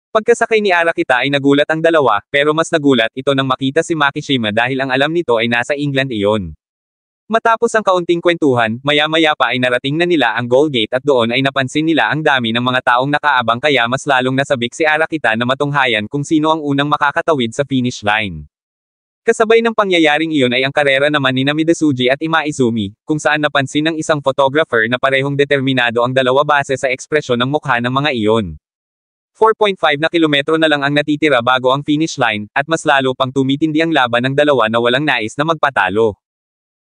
Pagkasakay ni Arakita ay nagulat ang dalawa, pero mas nagulat ito nang makita si Makishima dahil ang alam nito ay nasa England iyon. Matapos ang kaunting kwentuhan, maya-maya pa ay narating na nila ang Goal Gate at doon ay napansin nila ang dami ng mga taong nakaabang kaya mas lalong nasabik si Arakita na matunghayan kung sino ang unang makakatawid sa finish line. Kasabay ng pangyayaring iyon ay ang karera naman ni Midazuji at Imaizumi, kung saan napansin ng isang photographer na parehong determinado ang dalawa base sa ekspresyon ng mukha ng mga iyon. 4.5 na kilometro na lang ang natitira bago ang finish line, at mas lalo pang tumitindi ang laban ng dalawa na walang nais na magpatalo.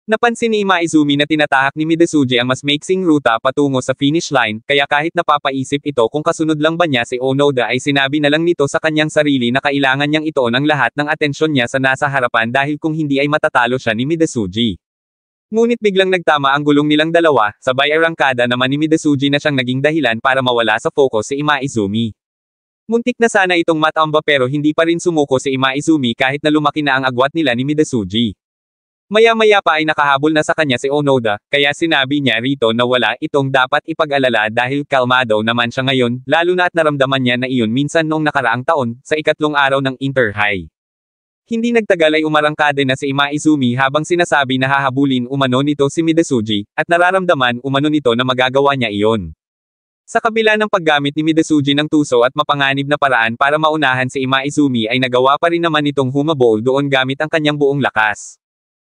Napansin ni Imaizumi na tinatahak ni Midazuji ang mas maiksing ruta patungo sa finish line, kaya kahit napapaisip ito kung kasunod lang ba niya si Onoda ay sinabi na lang nito sa kanyang sarili na kailangan niyang itoon ang lahat ng atensyon niya sa nasa harapan dahil kung hindi ay matatalo siya ni Midazuji. Ngunit biglang nagtama ang gulong nilang dalawa, sabay arangkada naman ni Midazuji na siyang naging dahilan para mawala sa focus si Imaizumi. Muntik na sana itong matamba pero hindi pa rin sumuko si Imaizumi kahit na lumaki na ang agwat nila ni Midazuji. Maya-maya pa ay nakahabol na sa kanya si Onoda, kaya sinabi niya rito na wala itong dapat ipag-alala dahil kalmado naman siya ngayon, lalo na at naramdaman niya na iyon minsan noong nakaraang taon, sa ikatlong araw ng Inter-High. Hindi nagtagal ay umarangkada na si Imaizumi habang sinasabi na hahabulin umano nito si Midazuji, at nararamdaman umano nito na magagawa niya iyon. Sa kabila ng paggamit ni Midazuji ng tuso at mapanganib na paraan para maunahan si Imaizumi ay nagawa pa rin naman itong humabol doon gamit ang kanyang buong lakas.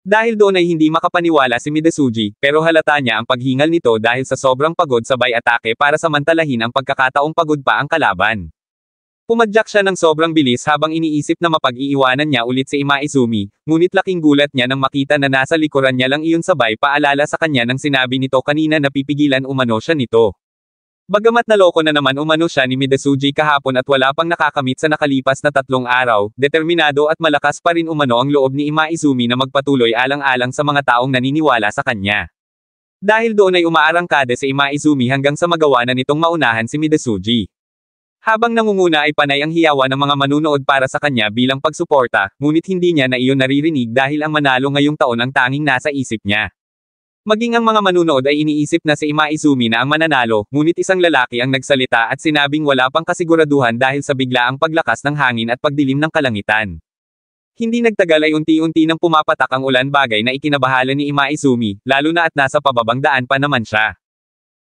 Dahil doon ay hindi makapaniwala si Midazuji, pero halata niya ang paghingal nito dahil sa sobrang pagod sabay atake para samantalahin ang pagkakataong pagod pa ang kalaban. Pumadyak siya ng sobrang bilis habang iniisip na mapag-iiwanan niya ulit si Imaizumi, ngunit laking gulat niya nang makita na nasa likuran niya lang iyon sabay paalala sa kanya nang sinabi nito kanina na pipigilan umano siya nito. Bagamat naloko na naman umano siya ni Midazuji kahapon at wala pang nakakamit sa nakalipas na 3 araw, determinado at malakas pa rin umano ang loob ni Imaizumi na magpatuloy alang-alang sa mga taong naniniwala sa kanya. Dahil doon ay umaarangkada si Imaizumi hanggang sa magawa na nitong maunahan si Midazuji. Habang nangunguna ay panay ang hiyawan ng mga manunood para sa kanya bilang pagsuporta, ngunit hindi niya na iyon naririnig dahil ang manalo ngayong taon ang tanging nasa isip niya. Maging ang mga manunood ay iniisip na si Imaizumi na ang mananalo, ngunit isang lalaki ang nagsalita at sinabing wala pang kasiguraduhan dahil sa biglaang paglakas ng hangin at pagdilim ng kalangitan. Hindi nagtagal ay unti-unti nang pumapatak ang ulan bagay na ikinabahala ni Imaizumi, lalo na at nasa pababang daan pa naman siya.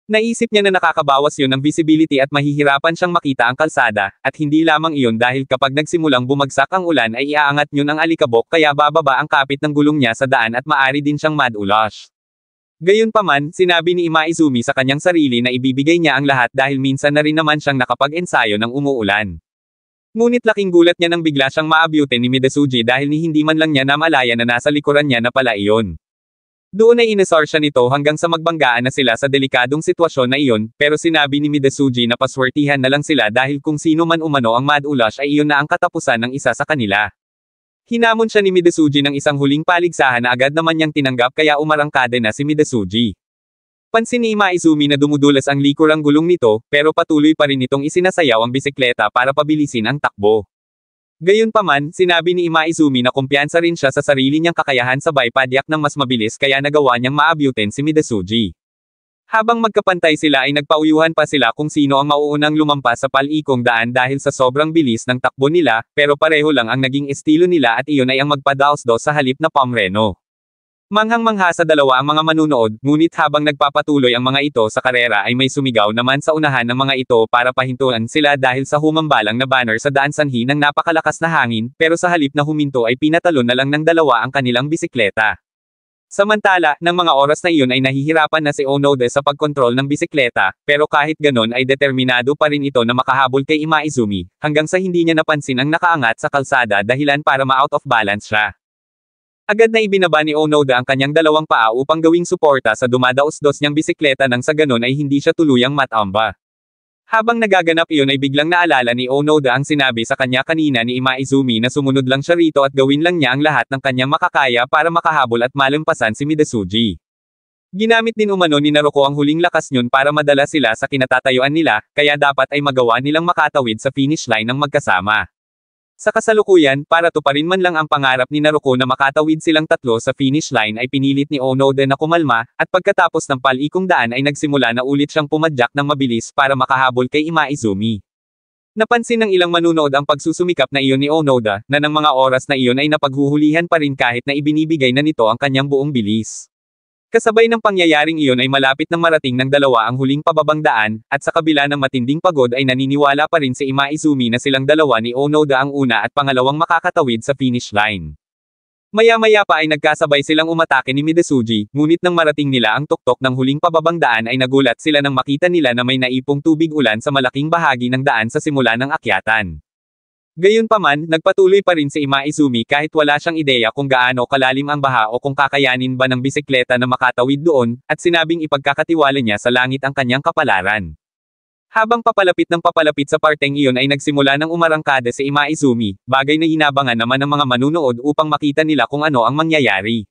Naisip niya na nakakabawas yun ng visibility at mahihirapan siyang makita ang kalsada, at hindi lamang iyon dahil kapag nagsimulang bumagsak ang ulan ay iaangat yun ang alikabok kaya bababa ang kapit ng gulong niya sa daan at maaari din siyang madulash. Gayunpaman, sinabi ni Imaizumi sa kanyang sarili na ibibigay niya ang lahat dahil minsan na rin naman siyang nakapag-ensayo ng umuulan. Ngunit laking gulat niya nang bigla siyang maabutin ni Midazuji dahil ni hindi man lang niya namalaya na nasa likuran niya na pala iyon. Doon ay inesor siya nito hanggang sa magbanggaan na sila sa delikadong sitwasyon na iyon, pero sinabi ni Midazuji na paswertihan na lang sila dahil kung sino man umano ang madulash ay iyon na ang katapusan ng isa sa kanila. Hinamon siya ni Midazuji ng isang huling paligsahan na agad naman niyang tinanggap kaya umarangkada na si Midazuji. Pansin ni Imaizumi na dumudulas ang likurang gulong nito, pero patuloy pa rin itong isinasayaw ang bisikleta para pabilisin ang takbo. Gayunpaman, sinabi ni Imaizumi na kumpiyansa rin siya sa sarili niyang kakayahan sabay padyak ng mas mabilis kaya nagawa niyang maabutin si Midazuji. Habang magkapantay sila ay nagpauyuhan pa sila kung sino ang mauunang lumampas sa palikong daan dahil sa sobrang bilis ng takbo nila, pero pareho lang ang naging estilo nila at iyon ay ang magpadaos-dos sa halip na pamreno. Manghang-mangha sa dalawa ang mga manunood, ngunit habang nagpapatuloy ang mga ito sa karera ay may sumigaw naman sa unahan ng mga ito para pahintuan sila dahil sa humambalang na banner sa daan sanhi ng napakalakas na hangin, pero sa halip na huminto ay pinatalon na lang ng dalawa ang kanilang bisikleta. Samantala, ng mga oras na iyon ay nahihirapan na si Onoda sa pagkontrol ng bisikleta, pero kahit ganon ay determinado pa rin ito na makahabol kay Imaizumi, hanggang sa hindi niya napansin ang nakaangat sa kalsada dahilan para ma-out of balance siya. Agad na ibinaba ni Onoda ang kanyang dalawang paa upang gawing suporta sa dumadaos-dos niyang bisikleta nang sa ganon ay hindi siya tuluyang matamba. Habang nagaganap iyon ay biglang naalala ni Onoda ang sinabi sa kanya kanina ni Imaizumi na sumunod lang siya rito at gawin lang niya ang lahat ng kanyang makakaya para makahabol at malampasan si Midazuji. Ginamit din umano ni Naruko ang huling lakas niyon para madala sila sa kinatatayuan nila, kaya dapat ay magawa nilang makatawid sa finish line ng magkasama. Sa kasalukuyan, para tuparin man lang ang pangarap ni Naruko na makatawid silang tatlo sa finish line ay pinilit ni Onoda na kumalma, at pagkatapos ng palikong daan ay nagsimula na ulit siyang pumadyak ng mabilis para makahabol kay Imaizumi. Napansin ng ilang manunood ang pagsusumikap na iyon ni Onoda, na ng mga oras na iyon ay napaghuhulihan pa rin kahit na ibinibigay na nito ang kanyang buong bilis. Kasabay ng pangyayaring iyon ay malapit nang marating ng dalawa ang huling pababang daan, at sa kabila ng matinding pagod ay naniniwala pa rin si Ima Izumi na silang dalawa ni Onoda ang una at pangalawang makakatawid sa finish line. Maya-maya pa ay nagkasabay silang umatake ni Midesuji, ngunit nang marating nila ang tuktok ng huling pababang daan ay nagulat sila nang makita nila na may naipong tubig ulan sa malaking bahagi ng daan sa simula ng akyatan. Gayunpaman, nagpatuloy pa rin si Ima Izumi kahit wala siyang ideya kung gaano kalalim ang baha o kung kakayanin ba ng bisikleta na makatawid doon, at sinabing ipagkakatiwala niya sa langit ang kanyang kapalaran. Habang papalapit sa parteng iyon ay nagsimula ng umarangkada si Ima Izumi, bagay na hinabangan naman ng mga manunood upang makita nila kung ano ang mangyayari.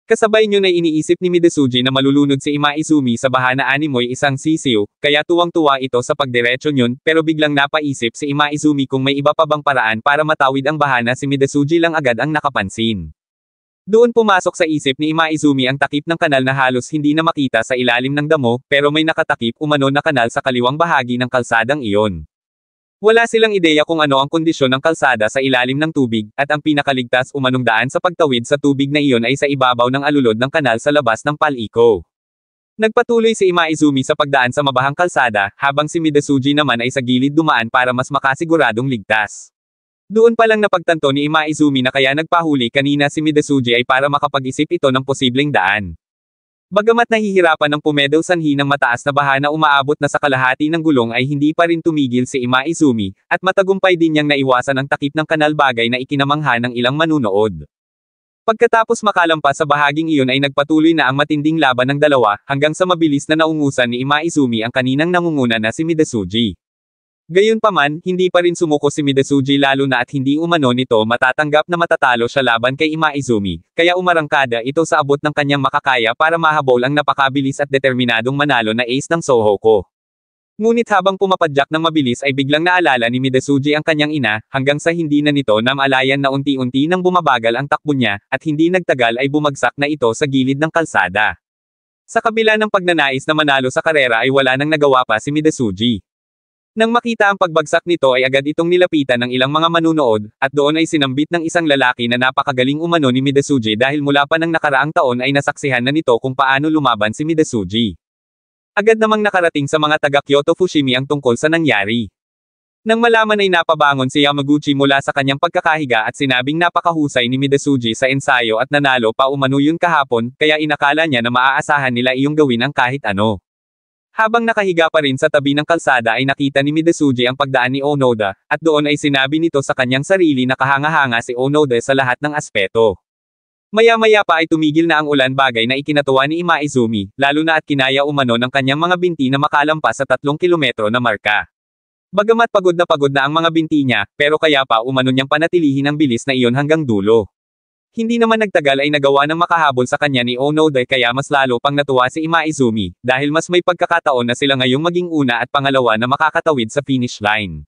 Kasabay niyo na iniisip ni Midesuji na malulunod si Ima Izumi sa baha na animoy isang sisiw, kaya tuwang-tuwa ito sa pagdiretso niyon, pero biglang napaisip si Ima Izumi kung may iba pa bang paraan para matawid ang baha na si Midesuji lang agad ang nakapansin. Doon pumasok sa isip ni Ima Izumi ang takip ng kanal na halos hindi na makita sa ilalim ng damo, pero may nakatakip umano na kanal sa kaliwang bahagi ng kalsadang iyon. Wala silang ideya kung ano ang kondisyon ng kalsada sa ilalim ng tubig, at ang pinakaligtas umanong daan sa pagtawid sa tubig na iyon ay sa ibabaw ng alulod ng kanal sa labas ng paliko. Nagpatuloy si Ima Izumi sa pagdaan sa mabahang kalsada, habang si Midesuji naman ay sa gilid dumaan para mas makasiguradong ligtas. Doon pa lang napagtanto ni Ima Izumi na kaya nagpahuli kanina si Midesuji ay para makapag-isip ito ng posibleng daan. Bagamat nahihirapan ng pumedal sanhi ng mataas na baha na umaabot na sa kalahati ng gulong ay hindi pa rin tumigil si Ima Izumi, at matagumpay din niyang naiwasan ang takip ng kanal, bagay na ikinamangha ng ilang manunood. Pagkatapos makalampas sa bahaging iyon ay nagpatuloy na ang matinding laban ng dalawa, hanggang sa mabilis na naungusan ni Ima Izumi ang kaninang nangunguna na si Midesuji. Gayunpaman, hindi pa rin sumuko si Midesuji, lalo na at hindi umano nito matatanggap na matatalo siya laban kay Ima Izumi, kaya umarangkada ito sa abot ng kanyang makakaya para mahabol ang napakabilis at determinadong manalo na ace ng Sohoko. Ngunit habang pumapadyak ng mabilis ay biglang naalala ni Midesuji ang kanyang ina, hanggang sa hindi na nito namalayan na unti-unti nang bumabagal ang takbo niya, at hindi nagtagal ay bumagsak na ito sa gilid ng kalsada. Sa kabila ng pagnanais na manalo sa karera ay wala nang nagawa pa si Midesuji. Nang makita ang pagbagsak nito ay agad itong nilapitan ng ilang mga manunood, at doon ay sinambit ng isang lalaki na napakagaling umano ni Midesuji dahil mula pa ng nakaraang taon ay nasaksihan na nito kung paano lumaban si Midesuji. Agad namang nakarating sa mga taga Kyoto Fushimi ang tungkol sa nangyari. Nang malaman ay napabangon si Yamaguchi mula sa kanyang pagkakahiga at sinabing napakahusay ni Midesuji sa ensayo at nanalo pa umano yun kahapon, kaya inakala niya na maaasahan nila iyong gawin ang kahit ano. Habang nakahiga pa rin sa tabi ng kalsada ay nakita ni Midesuji ang pagdaan ni Onoda, at doon ay sinabi nito sa kanyang sarili na kahanga-hanga si Onoda sa lahat ng aspeto. Maya-maya pa ay tumigil na ang ulan, bagay na ikinatuwa ni Ima Izumi, lalo na at kinaya umano ng kanyang mga binti na makalampas sa 3 kilometro na marka. Bagamat pagod na ang mga binti niya, pero kaya pa umano niyang panatilihin ang bilis na iyon hanggang dulo. Hindi naman nagtagal ay nagawa ng makahabol sa kanya ni Onoda, kaya mas lalo pang natuwa si Ima Izumi, dahil mas may pagkakataon na sila ngayong maging una at pangalawa na makakatawid sa finish line.